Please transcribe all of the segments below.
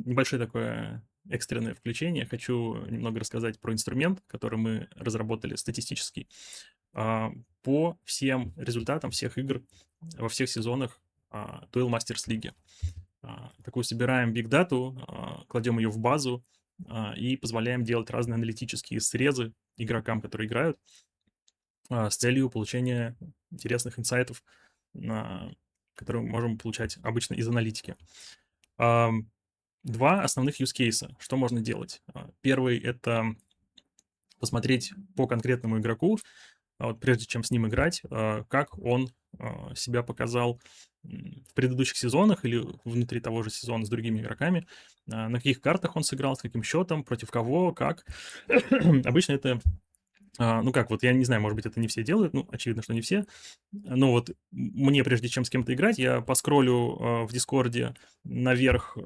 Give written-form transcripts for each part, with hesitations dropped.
небольшое такое экстренное включение. Хочу немного рассказать про инструмент, который мы разработали, статистический, а, по всем результатам всех игр во всех сезонах Duel Masters лиги. Такую собираем бигдату, кладем ее в базу и позволяем делать разные аналитические срезы игрокам, которые играют, с целью получения интересных инсайтов, на которые мы можем получать обычно из аналитики. Ам, 2 основных use кейса. Что можно делать? Первый — это посмотреть по конкретному игроку, вот прежде чем с ним играть, как он себя показал в предыдущих сезонах или внутри того же сезона с другими игроками, на каких картах он сыграл, с каким счетом, против кого, как. Обычно это, ну как, вот я не знаю, может быть, это не все делают, ну, очевидно, что не все. Но вот мне, прежде чем с кем-то играть, я поскроллю в Дискорде наверх,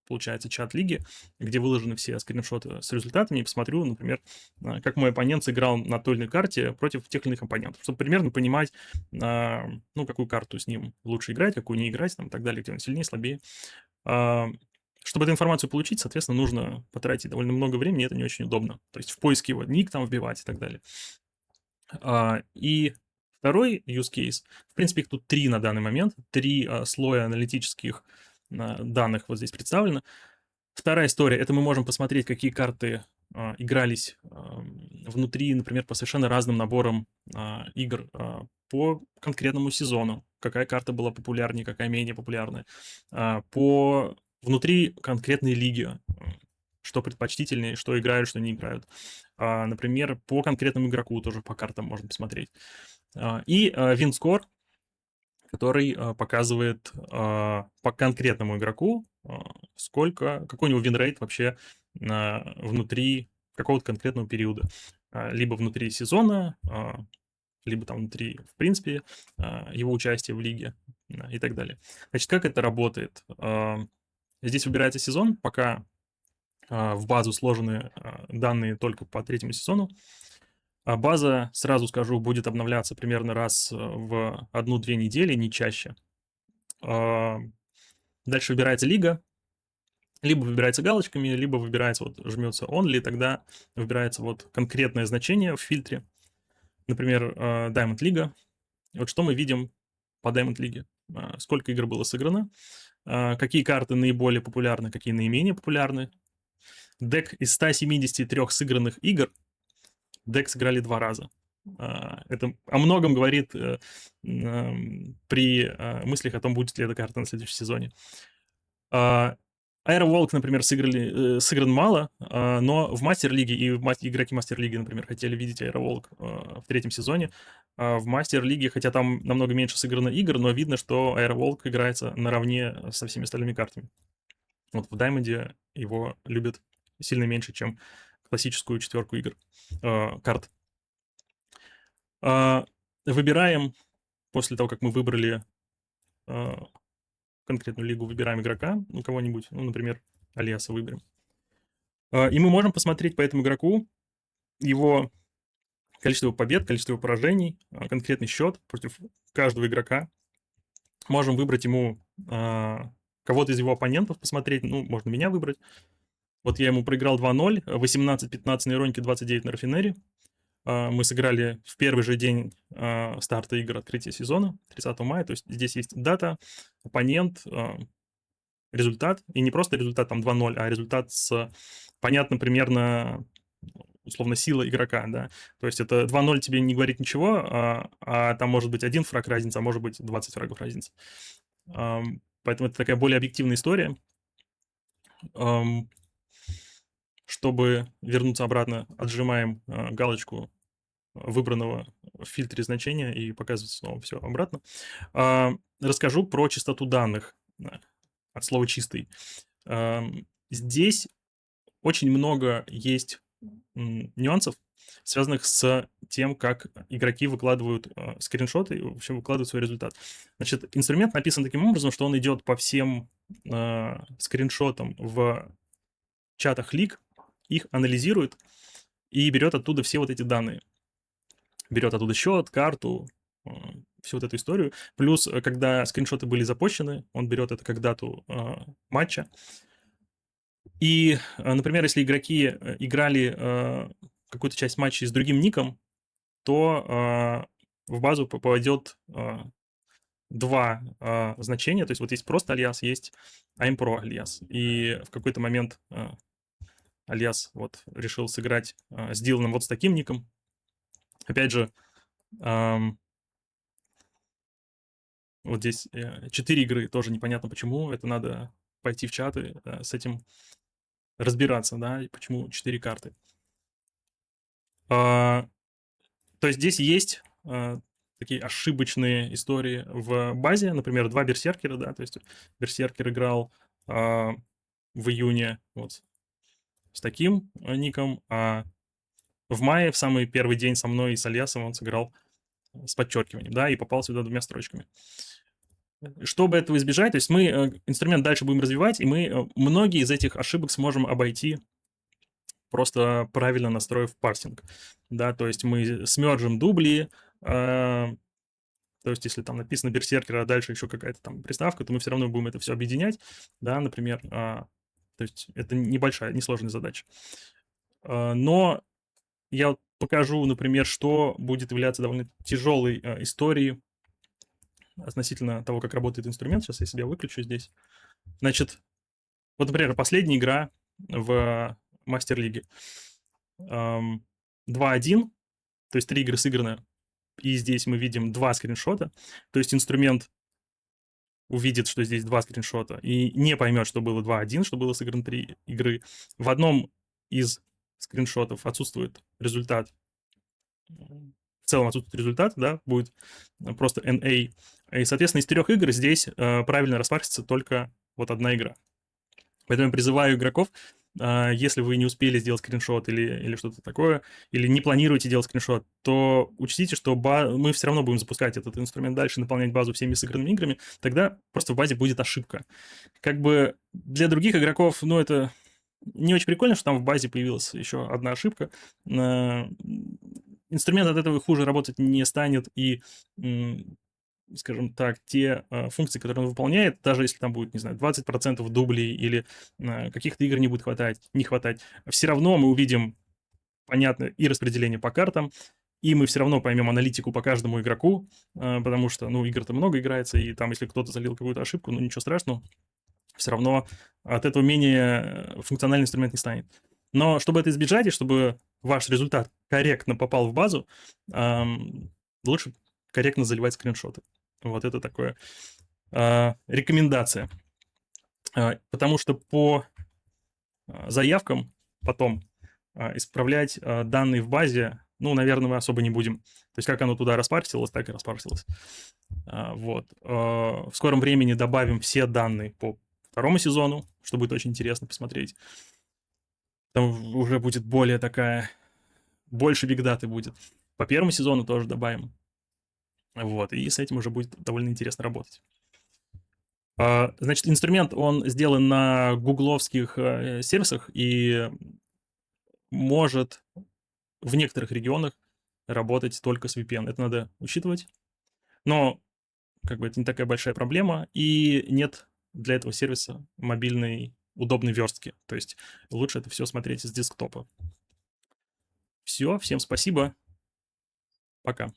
получается, чат лиги, где выложены все скриншоты с результатами, и посмотрю, например, как мой оппонент сыграл на той или иной карте против тех или иных оппонентов, чтобы примерно понимать, ну, какую карту с ним лучше играть, какую не играть, там, и так далее, где он сильнее, слабее. А, Чтобы эту информацию получить, соответственно, нужно потратить довольно много времени, и это не очень удобно. То есть в поиске его ник там вбивать и так далее. И второй use case, в принципе, их тут 3 на данный момент, 3 слоя аналитических данных вот здесь представлено. Вторая история — это мы можем посмотреть, какие карты игрались внутри, например, по совершенно разным наборам игр по конкретному сезону. Какая карта была популярнее, какая менее популярная. По внутри конкретной лиги. Что предпочтительнее, что играют, что не играют. Например, по конкретному игроку тоже по картам можно посмотреть. И WinScore, который показывает по конкретному игроку, какой у него винрейт вообще внутри какого-то конкретного периода. Либо внутри сезона, либо там внутри, в принципе, его участия в лиге и так далее. Значит, как это работает? Здесь выбирается сезон, пока в базу сложены данные только по третьему сезону. База, сразу скажу, будет обновляться примерно раз в 1-2 недели, не чаще. Дальше выбирается лига, либо выбирается галочками, либо выбирается, вот жмется only, и тогда выбирается вот конкретное значение в фильтре. Например, Diamond Лига. Вот что мы видим по Diamond Лиге. Сколько игр было сыграно, какие карты наиболее популярны, какие наименее популярны. Дек из 173 сыгранных игр, дек сыграли 2 раза. Это о многом говорит при мыслях о том, будет ли эта карта на следующем сезоне. Аэроволк, например, сыгран мало, но в Мастер-лиге и игроки Мастер-лиги, например, хотели видеть Аэроволк в третьем сезоне. В Мастер-лиге, хотя там намного меньше сыграно игр, но видно, что Аэроволк играется наравне со всеми остальными картами. Вот в Даймонде его любят сильно меньше, чем классическую четверку игр, карт. Выбираем, после того, как мы выбрали конкретную лигу, выбираем игрока, ну, кого-нибудь, ну, например, Алиаса выберем. И мы можем посмотреть по этому игроку его количество его побед, количество его поражений, конкретный счет против каждого игрока. Можем выбрать ему кого-то из его оппонентов, посмотреть, ну, можно меня выбрать. Вот я ему проиграл 2-0, 18-15 на Ироньке, 29 на Рафинере. Мы сыграли в первый же день старта игр открытия сезона, 30 мая, то есть здесь есть дата, оппонент, результат, и не просто результат там 2-0, а результат с понятным примерно, условно, сила игрока, да. То есть это 2-0 тебе не говорит ничего, а там может быть 1 фраг разница, а может быть 20 фрагов разница. Поэтому это такая более объективная история. Чтобы вернуться обратно, отжимаем галочку выбранного в фильтре значения и показывается снова все обратно. Расскажу про чистоту данных, от слова «чистый». Здесь очень много есть нюансов, связанных с тем, как игроки выкладывают скриншоты и вообще выкладывают свой результат. Значит, инструмент написан таким образом, что он идет по всем скриншотам в чатах лиг, их анализирует и берет оттуда все вот эти данные. Берет оттуда счет, карту, всю вот эту историю. Плюс, когда скриншоты были запущены, он берет это как дату матча. И, например, если игроки играли какую-то часть матча с другим ником, то в базу попадет два значения. То есть вот есть просто альяс, есть I'm Pro альяс. И в какой-то момент альяс вот решил сыграть с Диланом вот с таким ником. Опять же, вот здесь 4 игры, тоже непонятно почему. Это надо пойти в чаты с этим разбираться, да, и почему 4 карты. То есть здесь есть такие ошибочные истории в базе. Например, 2 берсеркера, да, то есть берсеркер играл в июне вот с таким ником, а в мае, в самый первый день со мной и с Альясом он сыграл с подчеркиванием, да, и попал сюда 2 строчками. Чтобы этого избежать, то есть мы инструмент дальше будем развивать, и мы многие из этих ошибок сможем обойти, просто правильно настроив парсинг. Да, то есть мы смержим дубли, то есть если там написано берсеркер, а дальше еще какая-то там приставка, то мы все равно будем это все объединять, да, например. То есть это небольшая, несложная задача. Но я вот покажу, например, что будет являться довольно тяжелой историей относительно того, как работает инструмент. Сейчас я себя выключу здесь. Значит, вот, например, последняя игра в Мастер-лиге. 2-1, то есть 3 игры сыграны, и здесь мы видим 2 скриншота. То есть инструмент увидит, что здесь 2 скриншота, и не поймет, что было 2-1, что было сыграно 3 игры. В одном из скриншотов отсутствует результат. В целом отсутствует результат, да, будет просто NA. И, соответственно, из 3 игр здесь правильно распарсится только вот одна игра. Поэтому я призываю игроков, если вы не успели сделать скриншот или что-то такое, или не планируете делать скриншот, то учтите, что мы все равно будем запускать этот инструмент дальше, наполнять базу всеми сыгранными играми, тогда просто в базе будет ошибка. Как бы для других игроков, ну, это не очень прикольно, что там в базе появилась еще одна ошибка. Инструмент от этого хуже работать не станет, и скажем так, те функции, которые он выполняет, даже если там будет, не знаю, 20% дублей или каких-то игр не будет не хватать, все равно мы увидим, понятно, и распределение по картам, и мы все равно поймем аналитику по каждому игроку, потому что, ну, игр-то много играется, и там, если кто-то залил какую-то ошибку, ну, ничего страшного, все равно от этого менее функциональный инструмент не станет. Но чтобы это избежать, и чтобы ваш результат корректно попал в базу, лучше корректно заливать скриншоты. Вот это такое рекомендация. Потому что по заявкам потом исправлять данные в базе, ну, наверное, мы особо не будем. То есть как оно туда распарсилось, так и распарсилось. Вот. В скором времени добавим все данные по 2 сезону, что будет очень интересно посмотреть. Там уже будет более такая... Больше бигдаты будет. По 1 сезону тоже добавим. Вот. И с этим уже будет довольно интересно работать. Значит, инструмент, он сделан на гугловских сервисах и может в некоторых регионах работать только с VPN. Это надо учитывать. Но как бы это не такая большая проблема, и нет для этого сервиса мобильной удобной верстки. То есть лучше это все смотреть с десктопа. Все, всем спасибо. Пока.